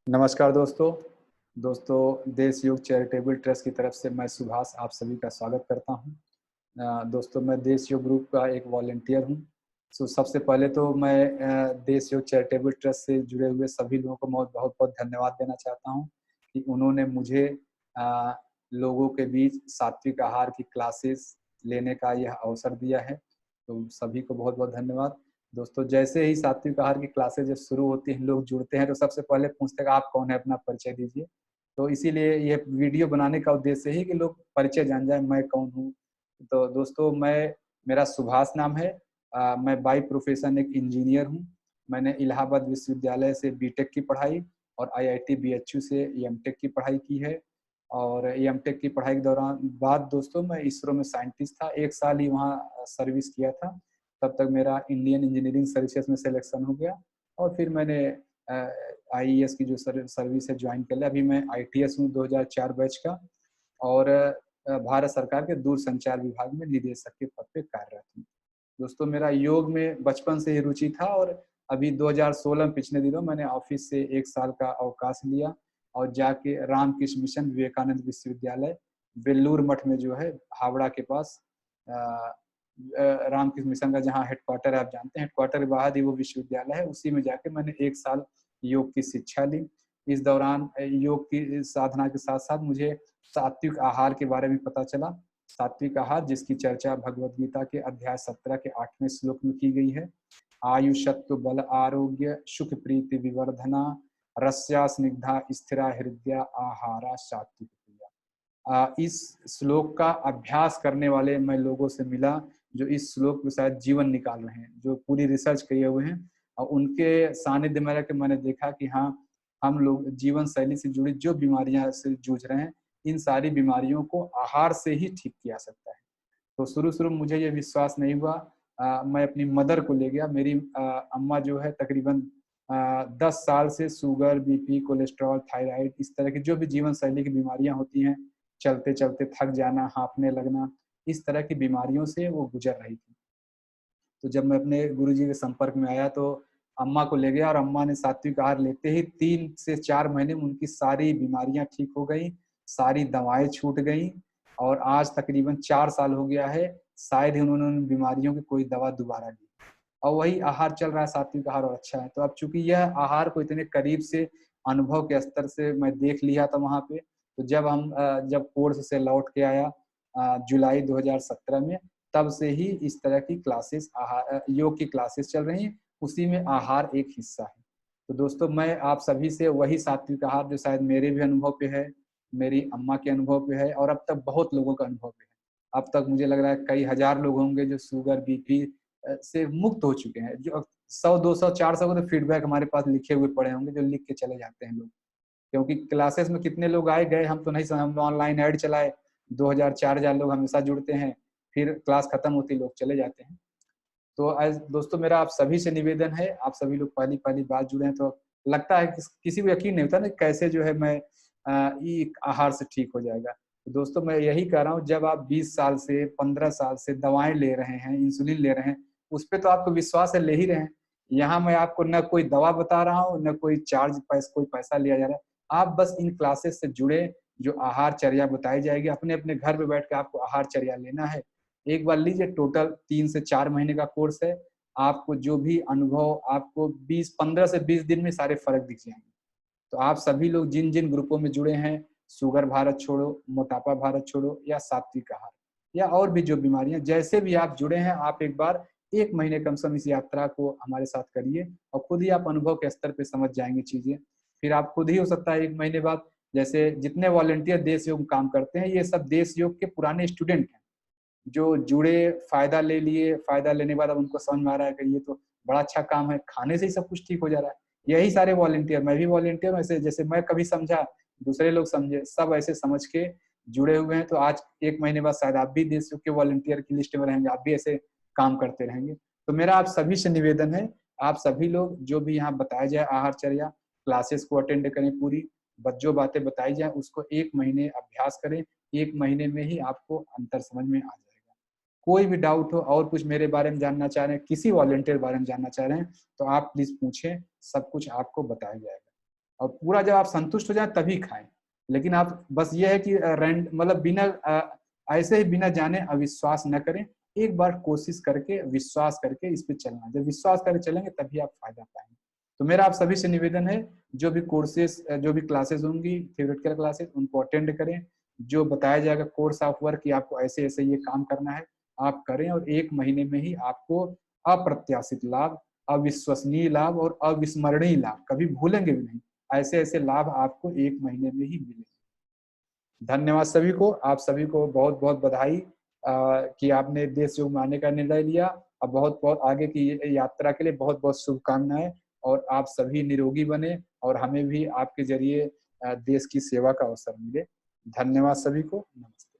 नमस्कार दोस्तों देश योग चैरिटेबल ट्रस्ट की तरफ से मैं सुभाष आप सभी का स्वागत करता हूं। दोस्तों मैं देश योग ग्रुप का एक वॉलंटियर हूं। सबसे पहले तो मैं देश योग चैरिटेबल ट्रस्ट से जुड़े हुए सभी लोगों को बहुत बहुत धन्यवाद देना चाहता हूं कि उन्होंने मुझे लोगों के बीच सात्विक आहार की क्लासेस लेने का यह अवसर दिया है। तो सभी को बहुत बहुत धन्यवाद। दोस्तों जैसे ही सात्विक आहार की क्लासेज जब शुरू होती हैं, लोग जुड़ते हैं तो सबसे पहले पूछते हैं आप कौन है, अपना परिचय दीजिए। तो इसीलिए ये वीडियो बनाने का उद्देश्य ही कि लोग परिचय जान जाए मैं कौन हूँ। तो दोस्तों मेरा सुभाष नाम है। मैं बाय प्रोफेशन एक इंजीनियर हूँ। मैंने इलाहाबाद विश्वविद्यालय से बीटेक की पढ़ाई और आईआईटी बीएचयू से एमटेक की पढ़ाई की है। और एमटेक की पढ़ाई के दौरान बाद दोस्तों मैं इसरो में साइंटिस्ट था, 1 साल ही वहाँ सर्विस किया था। तब तक मेरा इंडियन इंजीनियरिंग सर्विसेज में सिलेक्शन हो गया और फिर मैंने आईईएस की जो सर्विस है ज्वाइन कर लिया। अभी मैं आईटीएस हूँ 2004 बैच का और भारत सरकार के दूरसंचार विभाग में निदेशक के पद पे कार्यरत हूँ। दोस्तों मेरा योग में बचपन से ही रुचि था और अभी 2016 में पिछले दिनों मैंने ऑफिस से 1 साल का अवकाश लिया और जाके रामकृष्ण मिशन विवेकानंद विश्वविद्यालय बेल्लूर मठ में जो है हावड़ा के पास रामकृष्ण मिशन का जहाँ हेडक्वार्टर है, आप जानते हैं हेडक्वार्टर के बाहर ही वो विश्वविद्यालय है, उसी में जाके मैंने 1 साल योग की शिक्षा ली। इस दौरान योग की साधना के साथ साथ मुझे सात्विक आहार के बारे में पता चला। सात्विक आहार जिसकी चर्चा भगवद गीता के अध्याय 17 के 8वें श्लोक में की गई है। आयुषत्व बल आरोग्य सुख प्रीति विवर्धना रस्या स्निग्धा स्थिरा हृदय आहारा सात्विक प्रिया। इस श्लोक का अभ्यास करने वाले मैं लोगों से मिला जो इस श्लोक में शायद जीवन निकाल रहे हैं, जो पूरी रिसर्च किए हुए हैं। और उनके सानिध्य में रह के मैंने देखा कि हाँ, हम लोग जीवन शैली से जुड़ी जो बीमारियां से जूझ रहे हैं, इन सारी बीमारियों को आहार से ही ठीक किया सकता है। तो शुरू शुरू मुझे ये विश्वास नहीं हुआ। मैं अपनी मदर को ले गया। मेरी अम्मा जो है तकरीबन 10 साल से शुगर, बीपी, कोलेस्ट्रॉल, थायराइड, इस तरह की जो भी जीवन शैली की बीमारियां होती हैं, चलते चलते थक जाना, हाँफने लगना, इस तरह की बीमारियों से वो गुजर रही थी। तो जब मैं अपने गुरुजी के संपर्क में आया तो अम्मा को ले गया और अम्मा ने सात्विक आहार लेते ही 3 से 4 महीने में उनकी सारी बीमारियां ठीक हो गई, सारी दवाएं छूट गई और आज तकरीबन 4 साल हो गया है, शायद ही उन्होंने उन बीमारियों की कोई दवा दोबारा ली। और वही आहार चल रहा है, सात्विक आहार, और अच्छा है। तो अब चूंकि यह आहार को इतने करीब से अनुभव के स्तर से मैं देख लिया था वहाँ पे, तो जब कोर्स से लौट के आया जुलाई 2017 में, तब से ही इस तरह की क्लासेस योग की क्लासेस चल रही हैं, उसी में आहार एक हिस्सा है। तो दोस्तों मैं आप सभी से वही सात्विक आहार जो शायद मेरे भी अनुभव पे है, मेरी अम्मा के अनुभव पे है और अब तक बहुत लोगों का अनुभव पे है। अब तक मुझे लग रहा है कई हजार लोग होंगे जो शुगर, बीपी से मुक्त हो चुके हैं। जो 100, 200, 400 को तो फीडबैक हमारे पास लिखे हुए पड़े होंगे, जो लिख के चले जाते हैं लोग। क्योंकि क्लासेस में कितने लोग आए गए हम तो नहीं समझ, हम ऑनलाइन ऐड चलाए, 2000 4000 लोग हमेशा जुड़ते हैं, फिर क्लास खत्म होती लोग चले जाते हैं। तो आज दोस्तों मेरा आप सभी से निवेदन है, आप सभी लोग पहली पहली बात जुड़े हैं तो लगता है कि किसी को यकीन नहीं होता ना कैसे जो है मैं ये आहार से ठीक हो जाएगा। तो दोस्तों मैं यही कह रहा हूँ, जब आप 20 साल से 15 साल से दवाएं ले रहे हैं, इंसुलिन ले रहे हैं, उस पर तो आपको विश्वास है, ले ही रहे हैं। यहाँ मैं आपको न कोई दवा बता रहा हूँ, न कोई कोई पैसा लिया जा रहा है। आप बस इन क्लासेस से जुड़े, जो आहार चर्या बताई जाएगी, अपने अपने घर पे बैठ के आपको आहार चर्या लेना है। एक बार लीजिए, टोटल 3 से 4 महीने का कोर्स है। आपको जो भी अनुभव, आपको 15 से 20 दिन में सारे फर्क दिख जाएंगे। तो आप सभी लोग जिन जिन ग्रुपों में जुड़े हैं, शुगर भारत छोड़ो, मोटापा भारत छोड़ो या सात्विक आहार या और भी जो बीमारियां, जैसे भी आप जुड़े हैं, आप एक बार 1 महीने कम से कम इस यात्रा को हमारे साथ करिए और खुद ही आप अनुभव के स्तर पे समझ जाएंगे चीजें। फिर आप खुद ही हो सकता है 1 महीने बाद, जैसे जितने वॉलंटियर देश योग काम करते हैं, ये सब देश योग के पुराने स्टूडेंट हैं जो जुड़े, फायदा ले लिए, फायदा लेने के बाद अब उनको समझ में आ रहा है कि ये तो बड़ा अच्छा काम है, खाने से ही सब कुछ ठीक हो जा रहा है। यही सारे वॉलंटियर, मैं भी वॉलंटियर हूँ, ऐसे जैसे मैं कभी समझा दूसरे लोग समझे, सब ऐसे समझ के जुड़े हुए हैं। तो आज 1 महीने बाद शायद आप भी देश के वॉलंटियर की लिस्ट में रहेंगे, आप भी ऐसे काम करते रहेंगे। तो मेरा आप सभी से निवेदन है, आप सभी लोग जो भी यहाँ बताया जाए आहारचर्या, क्लासेस को अटेंड करें पूरी, जो बातें बताई जाए उसको 1 महीने अभ्यास करें, 1 महीने में ही आपको अंतर समझ में आ जाएगा। कोई भी डाउट हो और कुछ मेरे बारे में जानना चाह रहे हैं, किसी वॉलंटियर बारे में जानना चाह रहे हैं, तो आप प्लीज पूछें, सब कुछ आपको बताया जाएगा। और पूरा जब आप संतुष्ट हो जाए तभी खाएं। लेकिन आप बस ये है कि मतलब बिना ऐसे ही बिना जाने अविश्वास न करें। एक बार कोशिश करके विश्वास करके इस पे चलना, जब विश्वास करके चलेंगे तभी आप फायदा पाएंगे। तो मेरा आप सभी से निवेदन है, जो भी कोर्सेज, जो भी क्लासेस होंगी, थ्योरेटिकल क्लासेस, उनको अटेंड करें। जो बताया जाएगा कोर्स ऑफ वर्क कि आपको ऐसे ऐसे ये काम करना है, आप करें और 1 महीने में ही आपको अप्रत्याशित लाभ, अविश्वसनीय लाभ और अविस्मरणीय लाभ, कभी भूलेंगे भी नहीं, ऐसे ऐसे लाभ आपको 1 महीने में ही मिलेंगे। धन्यवाद सभी को। आप सभी को बहुत बहुत बधाई कि आपने देश योग में आने का निर्णय लिया। और बहुत बहुत आगे की यात्रा के लिए बहुत बहुत शुभकामनाएं। और आप सभी निरोगी बने और हमें भी आपके जरिए देश की सेवा का अवसर मिले। धन्यवाद सभी को। नमस्कार।